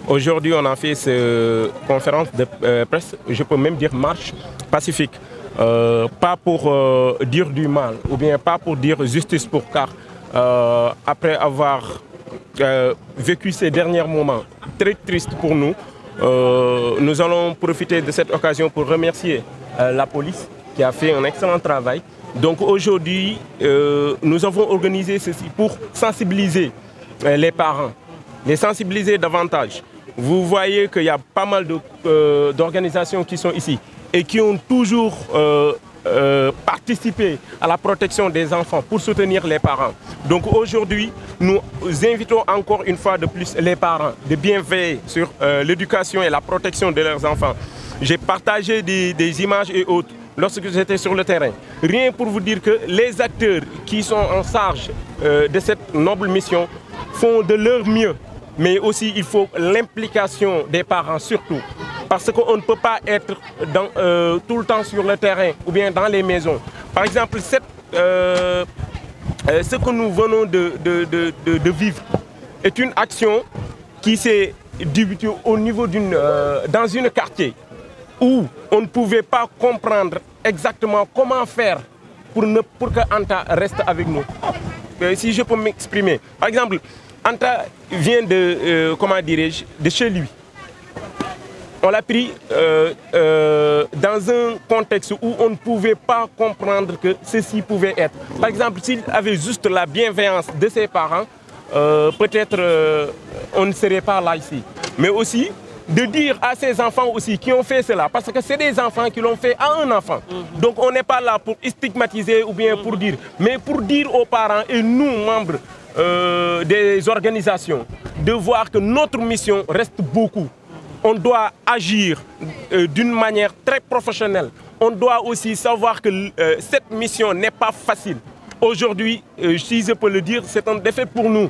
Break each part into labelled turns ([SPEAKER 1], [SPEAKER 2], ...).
[SPEAKER 1] Aujourd'hui, on a fait cette conférence de presse, je peux même dire marche pacifique. Pas pour dire du mal, ou bien pas pour dire justice pour car après avoir vécu ces derniers moments très tristes pour nous, nous allons profiter de cette occasion pour remercier la police qui a fait un excellent travail. Donc aujourd'hui, nous avons organisé ceci pour sensibiliser les parents, les sensibiliser davantage. Vous voyez qu'il y a pas mal d'organisations qui sont ici et qui ont toujours participé à la protection des enfants pour soutenir les parents. Donc aujourd'hui, nous invitons encore une fois de plus les parents de bien veiller sur l'éducation et la protection de leurs enfants. J'ai partagé des images et autres lorsque j'étais sur le terrain. Rien pour vous dire que les acteurs qui sont en charge de cette noble mission font de leur mieux. Mais aussi, il faut l'implication des parents surtout. Parce qu'on ne peut pas être tout le temps sur le terrain ou bien dans les maisons. Par exemple, ce que nous venons de vivre est une action qui s'est débutée au niveau dans une quartier où on ne pouvait pas comprendre exactement comment faire pour que Anta reste avec nous. Si je peux m'exprimer. Par exemple, Anta vient comment dirais-je, de chez lui. On l'a pris dans un contexte où on ne pouvait pas comprendre que ceci pouvait être. Par exemple, s'il avait juste la bienveillance de ses parents, peut-être on ne serait pas là ici. Mais aussi, de dire à ces enfants aussi qui ont fait cela, parce que c'est des enfants qui l'ont fait à un enfant. Donc on n'est pas là pour stigmatiser ou bien pour dire, mais pour dire aux parents et nous, membres des organisations, de voir que notre mission reste beaucoup. On doit agir d'une manière très professionnelle. On doit aussi savoir que cette mission n'est pas facile. Aujourd'hui, si je peux le dire, c'est un défi pour nous.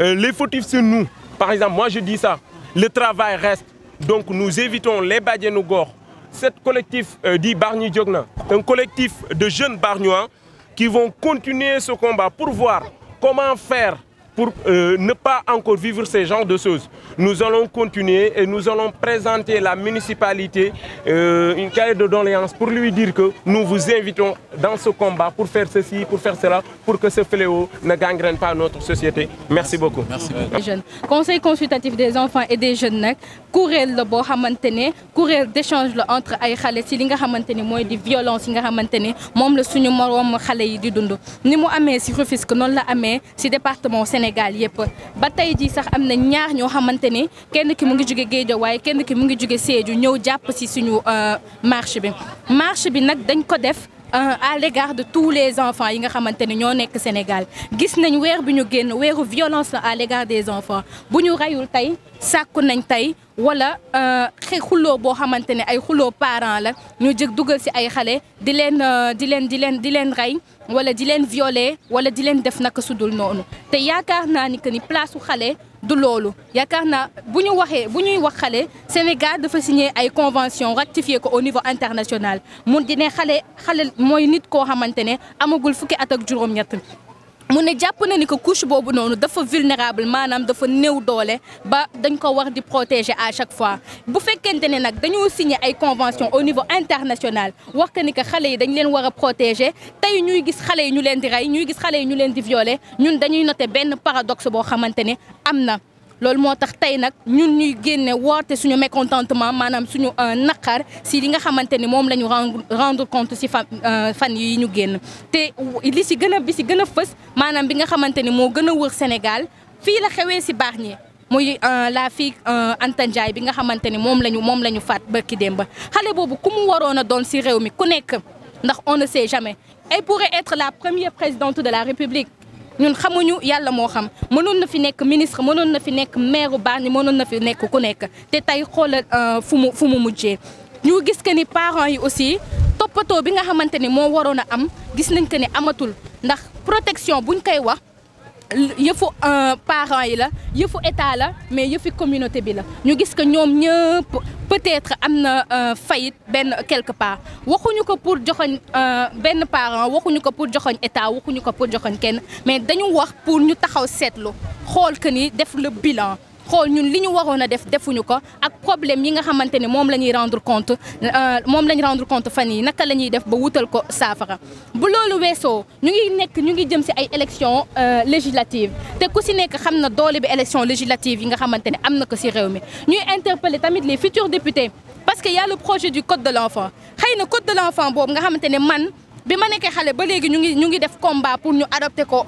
[SPEAKER 1] Les fautifs, c'est nous. Par exemple, moi je dis ça. Le travail reste. Donc nous évitons les Badianougor. Ce collectif dit Bargny Diogna, un collectif de jeunes Bargnois qui vont continuer ce combat pour voir comment faire pour ne pas encore vivre ces genres de choses. Nous allons continuer et nous allons présenter la municipalité une cahier de doléances pour lui dire que nous vous invitons dans ce combat pour faire ceci, pour faire cela, pour que ce fléau ne gangrène pas notre société. Merci beaucoup. Merci beaucoup.
[SPEAKER 2] Jeunes. Conseil consultatif des enfants et des jeunes nag kuréel la boo xamante ne kuréel d'échange la entre ay xale ci li nga xamante ni mooy di violence yi nga xamante ne moom la suñu moroom xale yi di dund ni mu amee ci Rufisque noonu la amee ci département Sénégal yépp ba tey jii sax am na ñaar ñoo xamante ni kenn ki mu ngi jóge Guédiawaye kenn ki mu ngi jóge Sédhiou ñëw jàpp ci suñu marche bi nag dañ ko def à l'égard de tous les enfants yi nga xamante ne ñoo nekk Sénégal gis nañ weer bi ñu génn weeru violence la à l'égard des enfants bu ñu rayul tey sàkku nañ tey wala xuloo boo xamante ne ay xuloo parents la ñu jëg dugal ci ay xale di leen rey wala di leen violer wala di leen def naka sudul noonu te yaakaar naa ni que ni place su xale du loolu yaakaar naa bu ñuy wax xale Sénégal dafa signé ay convention ratifié ko au niveau international mun di ne xale mooy nit koo xamante ne amagul fukki at ak juróom-ñett mu ne jàpp na ni que couche boobu noonu dafa vulnérable maanaam dafa néew doole ba dañ ko war di protéger à chaque fois bu fekkente ne nag dañoo signé ay convention au niveau international wax que ni que xale yi dañ leen war a protéger tey ñuy gis xale yi ñu leen di rey ñuy gis xale yi ñu leen di violer ñun dañuy noter benn paradoxe boo xamante ne am na loolu moo tax tey nag ñun ñuy génne woote suñu mécontentement maanaam suñu naqar si li nga xamante ni moom la ñu rendre compte si fan yi ñu génn te bi si gën a fës maanaam bi nga xamante ni moo gën a wër Sénégal fii la xewee si Bargny muy la fille Anta Ndiaye bi nga xamante ni moom la ñu faat barki démb xale boobu ku mu waroon a doon si réew mi ku nekk ndax on ne sait jamais elle pourrait être la première présidente de la République ñun xamuñu yàlla moo xam mënoon na fi nekk ministre mënoon na fi nekk maire Bargny mënoon na fi nekk ku nekk te tey xoolal fu mu mujjee ñu gis que ni parents yi aussi toppatoo bi nga xamante ni moo waroon a am gis nañ que ni amatul ndax protection buñ koy wax yëfu parents yi la yëfu état la mais yëfi communauté bi la ñu gis que ñoom ñëpp peut-être am na faillite benn quelque part waxuñu ko pour joxoñ benn parent waxuñu ko pour joxoñ état waxuñu ko pour joxoñ kenn mais dañu wax pour ñu taxaw seetlu xool que ni def le bilan xool ñun li ñu waroon a def defuñu ko ak problème yi nga xamante ne moom la ñuy rendre compte fan yi naka la ñuy def ba wutal ko saafara. bu loolu weesoo ñu ngi jëm ci ay élections législatives te ku ci nekk xam na doole bi élections législatives yi nga xamante ne am na ko ci réew mi ñuy interpeller tamit les futurs députés parce que y a le projet du code de l'enfant xëy na code de l'enfant boobu nga xamante ne man. bi ma nekkee xale ba léegi ñu ngi def combat pour ñu adopté ko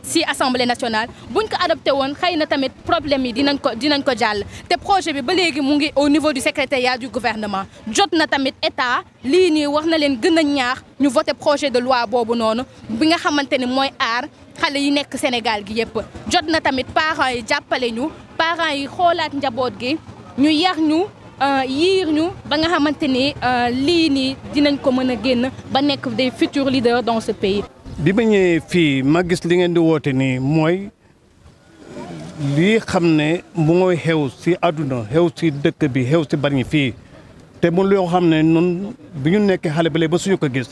[SPEAKER 2] ci assemblée nationale buñ ko adopté woon xëy na tamit problème yi dinañ ko jàll te projet bi ba léegi mu ngi au niveau du secrétariat du gouvernement jot na tamit état lii nii wax na leen gën a ñaax ñu voté projet de loi boobu noonu bi nga xamante ni mooy aar xale yi nekk Sénégal gi yëpp jot na tamit parents yi jàppale ñu parents yi xoolaat njaboot gi ñu yar ñu yiir ñu ba nga xamante ni lii nii dinañ ko mën a génn ba nekk des futurs leaders dans ce pays.
[SPEAKER 3] bi ma ñëwee fii ma gis li ngeen di woote nii mooy lii xam ne mooy xew ci àdduna xew ci dëkk bi xew ci Bargny fii te mu loo xam ne noonu bi ñu nekkee xale ba léegi ba suñu ko gis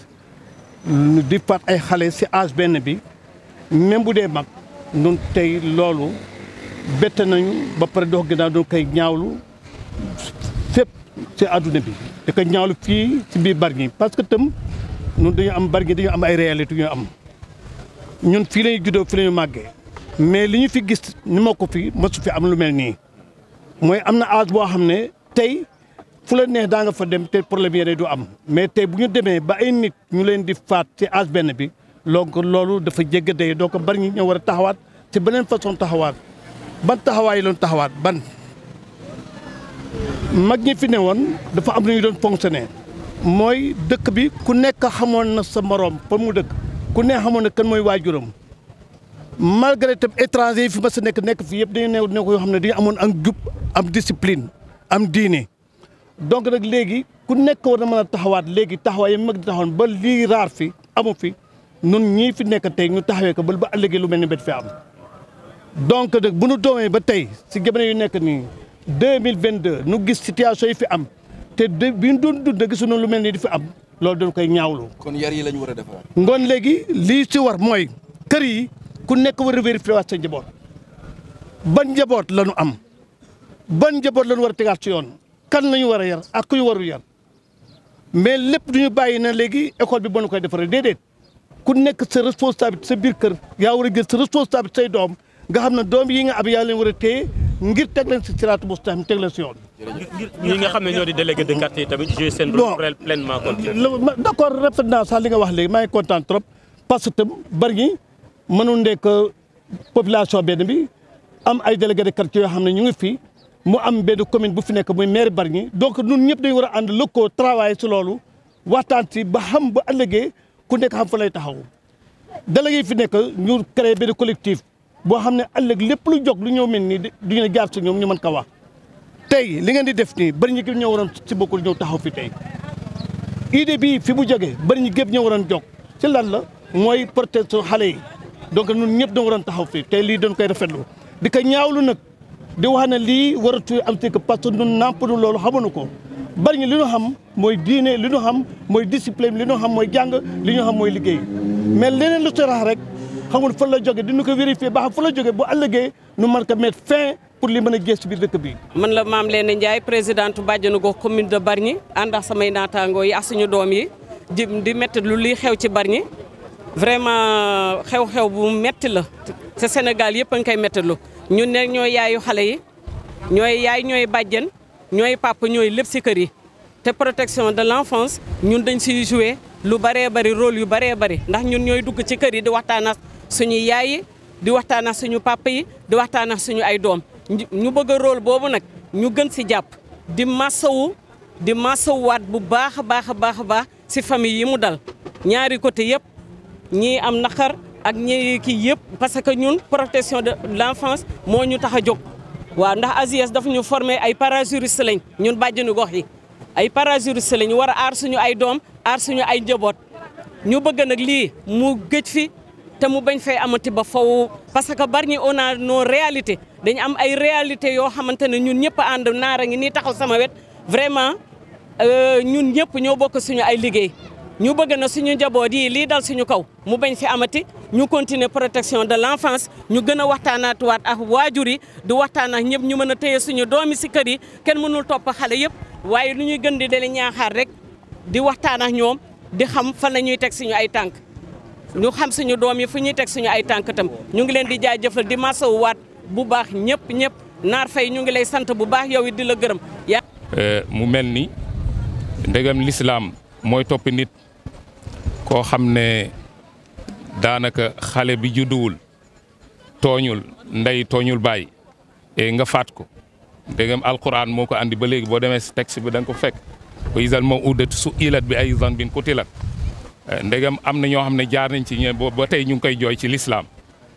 [SPEAKER 3] di faat ay xale ci âge benn bi même bu dee mag ñun tey loolu bett nañu ba pare dox ginnaaw doon koy ñaawlu. fépp ci àdduna bi da ko ñaawlu fii ci biir Bargny parce que tam ñun dañu am Bargny dañu am ay réalité yu ñu am ñun fii lañu juddoo fii lañu màggee mais li ñu fi gis ni ma ko fi mosu fi am lu mel nii mooy am na âge boo xam ne tey fu la neex daa nga fa dem te problème yi du am mais tey bu ñu demee ba ay nit ñu leen di faat ci âge benn bi donc loolu dafa jégg day donc Bargny ñoo war a taxawaat ci beneen façon taxawaat ban taxawaay loon taxawaat ban mag ñi fi ne woon dafa am lu ñu doon fonctionner mooy dëkk bi ku nekk xamoon na sa moroom fa mu dëkk ku nekk xamoon na kan mooy waajuram malgré tam étranger yi fi ma sa nekk fii yëpp dañu ne ko yoo xam ne dañu amoon am jub am discipline am diine donc nag léegi ku nekk war na mën a taxawaat léegi taxawaay yi mag di taxawoon ba lii raar fi amu fi nun ñii fi nekk tey ñu taxawee ko ba ëllëgee lu mel ni bet fi am donc nag bu nu doomee ba tey si jamono yu nekk nii 2022 nu gis situation yi fi am te bi ñu doon dund gisuñu lu mel ni di fi am loolu dañ koy ñaawlu.
[SPEAKER 4] kon yar yi lañ war a defaraat.
[SPEAKER 3] ngoon léegi lii ci war mooy kër yi ku nekk war a vérifier waat sa njaboot ban njaboot la ñu am ban njaboot la ñu war a tegaat ci yoon kan la ñu war a yar ak ku ñu warul yar mais lépp du ñu bàyyi na léegi école bi ba nu koy defaree déedéet ku nekk sa responsabilité sa biir kër yaa war a jël sa responsabilité say doom nga xam ne doom yi nga am yaa leen war a téye ngir teg leen si siraatu mustaqim teg leen si yoon.
[SPEAKER 5] ñi nga xam ne ñoo di délégué de quartier tamit joué seen rôle pleinement.
[SPEAKER 3] d' accord rafet naa sax li nga wax léegi maa ngi kontaan trop parce que Bargny mënul nekk population benn bi am ay délégué de quartier yoo xam ne ñu ngi fi mu am benn commune bu fi nekk muy maire Bargny donc ñun ñëpp dañu war a ànd lëkkoo travail si loolu waxtaan si ba xam ba ëllëgee ku nekk xam fa lay taxaw délégué yi fi nekk ñu créé benn collectif. boo xam ne ëllëg lépp lu jóg lu ñëw mel nii du ñu jaar si ñoom ñu mën ko wax tey li ngeen di def nii Bargny gépp ñoo waroon si bokkul ñëw taxaw fi tey idée bii fi mu jógee Bargny gépp ñoo waroon jóg ci lan la mooy protection xale yi donc ñun ñëpp dañu waroon taxaw fii tey lii dañ koy rafetlu di ko ñaawlu nag di wax ne lii waratu am si que parce que ñun nàmpalu loolu xamuñu ko Bargny li ñu xam mooy diine li ñu xam mooy discipline li ñu xam mooy jàng li ñu xam mooy liggéey mais leneen lu ci rax rek xamul fan la jóge dinu ko vérifier ba xam fan la jóge bu ëllëgee nu mën ko mettre fin pour li mën a gës ci biir dëkk bi.
[SPEAKER 6] man la Mame Léné Ndiaye présidente bàjjenu gox commune de Bargny ànd ak samay naataangoo yi ak suñu doom yi di métti lu lii xew ci Bargny vraiment xew-xew bu métti la te Sénégal yëpp a ngi koy méttilu ñun ne ñooy yaayu xale yi ñooy yaay ñooy bàjjen ñooy papa ñooy lépp si kër yi te protection de l'enfance ñun dañ siy jouer lu bëree bëri rôle yu bëree bëri ndax ñun ñooy dugg ci kër yi di waxtaan ak suñu yaay yi di waxtaan ak suñu papa yi di waxtaan ak suñu ay doom ñu bëgg a rôle boobu nag ñu gën si jàpp di masawuwaat bu baax a baax a baax a baax si famille yi mu dal ñaari côté yëpp ñii am naqar ak ñi kii yëpp parce que ñun protection de l'enfance moo ñu tax a jóg waaw ndax AJS dafa ñu formé ay parajuristes lañ ñun bàjjenu gox yi ay parajuristes lañ war a aar suñu ay doom aar suñu ay njaboot ñu bëgg nag lii mu gëj fi te mu bañ fay amati ba faw parce que Bargny on a nos réalités dañu am ay réalités yoo xamante ne ñun ñëpp ànd naara ngi nii taxaw sama wet vraiment ñun ñëpp ñoo bokk suñu ay liggéey ñu bëgg na suñu njaboot yi lii dal suñu kaw mu bañ fi amati ñu continuer protection de l'enfance ñu gën a waxtaanaatuwaat ak waajur yi di waxtaan ak ñëpp ñu mën a téye suñu doomi si kër yi kenn mënul topp xale yëpp waaye lu ñuy gën di dale ñaaxaar rek di waxtaan ak ñoom di xam fan la ñuy teg suñu ay tànk ñu xam suñu doom yi fu ñuy teg suñu ay tànk tam ñu ngi leen di jaajëfal di masawuwaat bu baax ñëpp Naar Faye ñu ngi lay sant bu baax yow it di la gërëm.
[SPEAKER 4] mu mel ni ndegam lislaam mooy topp nit koo xam ne daanaka xale bi judduwul tooñul ndey tooñul baay nga faat ko ndegam alquran moo ko andi ba léegi boo demee si texte bi da nga ko fekk wa izal maw'udatu su'ilat bi ayyi zanbin qutilat ndegam am na ñoo xam ne jaar nañ ci ñe ba tey ñu ngi koy jooy ci lislaam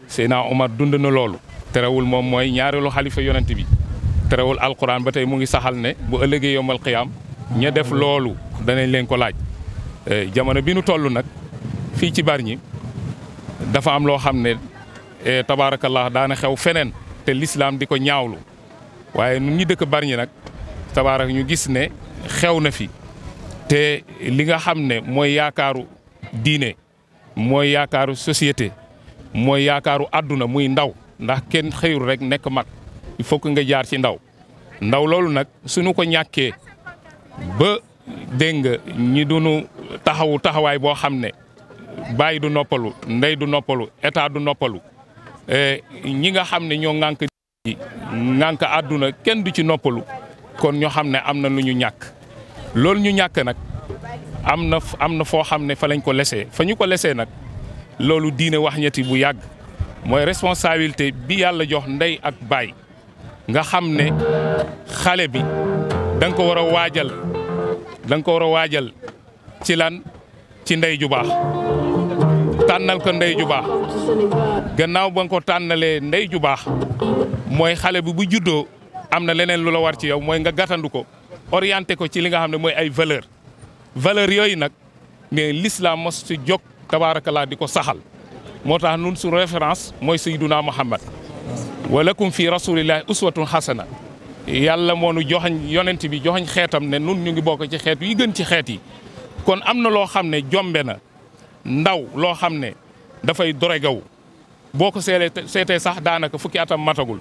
[SPEAKER 4] Seydina Omar dund na loolu terewul moom mooy ñaareelu xalifa yonent bi terewul alquran ba tey mu ngi saxal ne bu ëllëgee yowmal qiyaam ña def loolu danañ leen ko laaj jamono bi nu toll nag fii ci Bargny dafa am loo xam ne tabaarakallah daana xew feneen te lislaam di ko ñaawlu waaye nun ñi dëkk Bargny nag tabaarak ñu gis ne xew na fi te li nga xam ne mooy yaakaaru diine mooy yaakaaru société mooy yaakaaru àdduna muy ndaw ndax kenn xëyul rek nekk mag il faut que nga jaar ci ndaw loolu nag suñu ko ñàkkee ba dégg nga ñi duñu taxawaay boo xam ne baay du noppalu ndey du noppalu état du noppalu ñi nga xam ne ñoo ŋànk àdduna kenn du ci noppalu kon ñoo xam ne am na lu ñu ñàkk loolu ñu ñàkk nag am na foo xam ne fa lañ ko lesee fa ñu ko lesee nag loolu diine wax ñetti bu yàgg mooy responsabilité bi yàlla jox ndey ak baay nga xam ne xale bi da nga ko war a waajal ci lan ci ndey ju baax tànnal ko ndey ju baax gannaaw ba nga ko tànnalee ndey ju baax mooy xale bi bu juddoo am na leneen lu la war ci yow mooy nga gàttandu ko orienté ko ci li nga xam ne mooy ay valeur yooyu nag mais l'islam mos ci jóg tabaarakallah di ko saxal moo tax nun suñu référence mooy sayyiduna Muhammad wa lakum fi rasulillahi uswatun hasana yàlla moo nu joxañ yonent bi joxañ xeetam ne nun ñu ngi bokk ci xeet yi gën ci xeet yi kon am na loo xam ne jombe na ndaw loo xam ne dafay doregaw boo ko seetee sax daanaka fukki atam matagul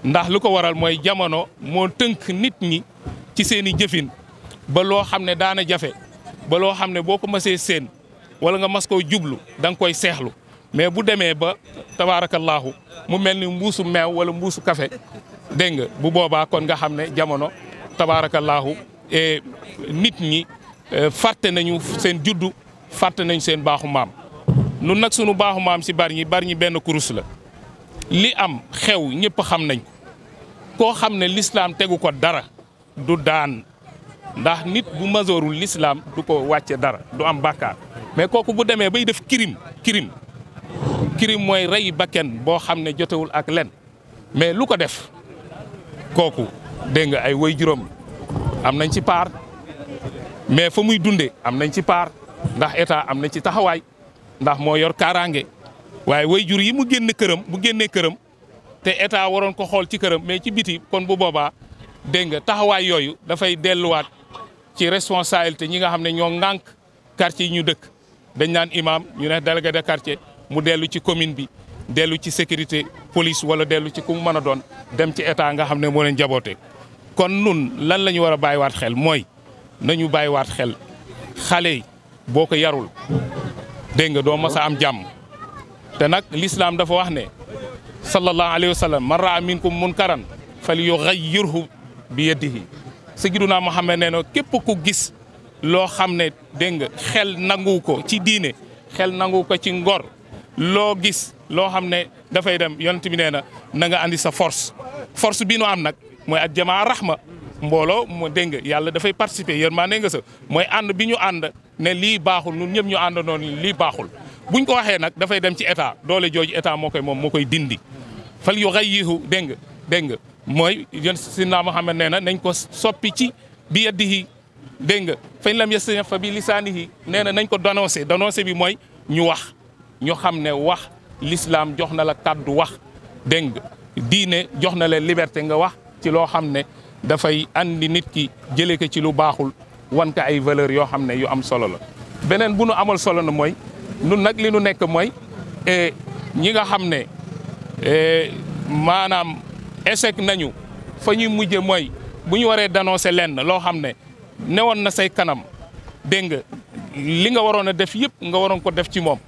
[SPEAKER 4] ndax lu ko waral mooy jamono moo tënk nit ñi ci seen i jëfin ba loo xam ne daana jafe ba loo xam ne boo ko masee seen wala nga mas koo jublu da nga koy seexlu mais bu demee ba tabaarakallaahu mu mel ni mbuusu meew wala mbuusu café dégg nga bu boobaa kon nga xam ne jamono tabaarakallaahu nit ñi fàtte nañu seen juddu fàtte nañu seen baaxu maam nun nag sunu baaxu maam si Bargny benn kurus la li am xew ñëpp xam nañ ko koo xam ne l'islam tegu ko dara du daan ndax nit bu masoorul l'islam du ko wàcce dara du am bàkkaar mais kooku bu demee bay def crime mooy rey bakken boo xam ne jotewul ak len mais lu ko def kooku dégg nga ay way juróom am nañ ci part mais fa muy dunde am nañ ci part ndax état am na ci taxawaay ndax moo yor kaaraange waaye way jur yi mu génnee këram te état waroon ko xool ci këram mais ci biti kon bu boobaa dégg nga taxawaay yooyu dafay delluwaat ci responsabilité ñi nga xam ne ñoo ŋànk quartier yi ñu dëkk dañ naan imam ñu ne délégué de quartier mu dellu ci commune bi dellu ci sécurité police wala dellu ci ku mu mën a doon dem ci état nga xam ne moo leen jaboote kon nun lan la ñu war a bàyyiwaat xel mooy nañu bàyyiwaat xel xale yi boo ko yarul dégg nga doo mas a am jàmm te nag l'islam dafa wax ne sallallahu alayhi wa sallam man raa minkum munkaran falyughayyirhu bi yadihi sayyiduna Muhammad nee na képp ku gis loo xam ne dégg nga xel nangu ko ci diine xel nangu ko ci ngor loo gis loo xam ne dafay dem yonent bi nee na nga andi sa force bi nu am nag mooy at jamaa rahma mbooloo mu dégg nga yàlla dafay participer yërmande nga sa mooy ànd bi ñu ànd ne lii baaxul ñun ñëpp ñu ànd noonu lii baaxul buñ ko waxee nag dafay dem ci état doole jooju état moo koy dindi fal yughayyihu dégg nga mooy yéen Seydina Muhammad nee na nañ ko soppi ci bi yadihi dégg nga fañ lam yastati' fa bi lisaanihi nee na nañ ko dénoncé bi mooy ñu wax ñu xam ne wax l'islam jox na la kàddu wax dégg nga diine jox na la liberté nga wax ci loo xam ne dafay andi nit ki jëlee ko ci lu baaxul wan ko ay valeurs yoo xam ne yu am solo la beneen bu nu amal solo na mooy nun nag li nu nekk mooy ñi nga xam ne maanaam échec nañu fa ñuy mujje mooy bu ñu waree dénoncer lenn loo xam ne newoon na say kanam dégg nga li nga waroon a def yëpp nga waroon ko def ci moom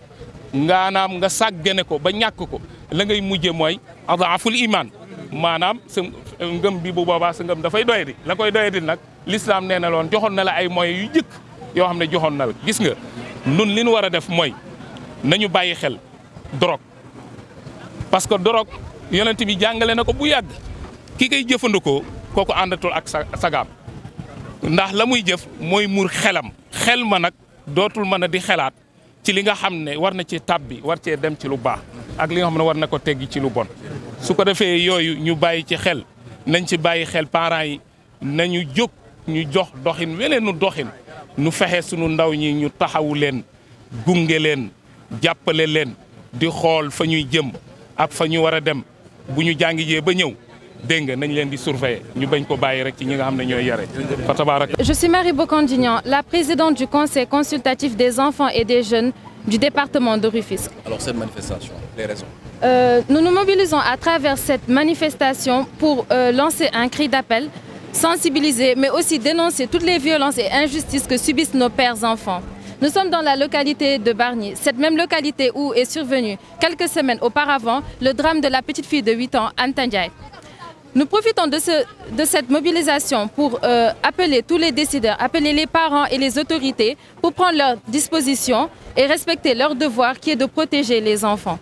[SPEAKER 4] ngaanaam nga sàggane ko ba ñàkk ko la ngay mujje mooy adaaful iman maanaam sa ngëm bi bu boobaa sa ngëm dafay doyadi la koy doyadi nag l'islam nee na loon joxoon na la ay moyens yu jëkk yoo xam ne joxoon na la gis nga nun li ñu war a def mooy nañu bàyyi xel drogue parce que drogue yonent bi jàngale na ko bu yàgg ki koy jëfandikoo kooku àndatul ak sagaam ndax la muy jëf mooy mur xelam xel ma nag dootul mën a di xelaat ci li nga xam ne war na ci tàbbi war cee dem ci lu baax ak li nga xam ne war na ko teggi ci lu bon su ko defee yooyu ñu bàyyi ci xel nañ ci bàyyi xel parents yi nañu jóg ñu jox doxin weleenu doxin nu fexe sunu ndaw ñi ñu taxawu leen gunge leen jàppale leen di xool fa ñuy jëm ak fa ñu war a dem bu ñu jàngi jee ba ñëw dégg nga nañ leen di surveiller ñu bañ ko bàyyi rek ci ñi nga xam ne ñooy yare fa tabarak.
[SPEAKER 7] Je suis Marie Bocandignan, la présidente du conseil consultatif des enfants et des jeunes du département de Rufisque.
[SPEAKER 8] Alors cette manifestation, les raisons?
[SPEAKER 7] Nous nous mobilisons à travers cette manifestation pour lancer un cri d'appel, sensibiliser, mais aussi dénoncer toutes les violences et injustices que subissent nos pères enfants. Nous sommes dans la localité de Bargny, cette même localité où est survenu quelques semaines auparavant le drame de la petite fille de 8 ans, Anta Ndiaye. Nous profitons de cette mobilisation pour appeler tous les décideurs, appeler les parents et les autorités pour prendre leurs dispositions et respecter leur devoir qui est de protéger les enfants.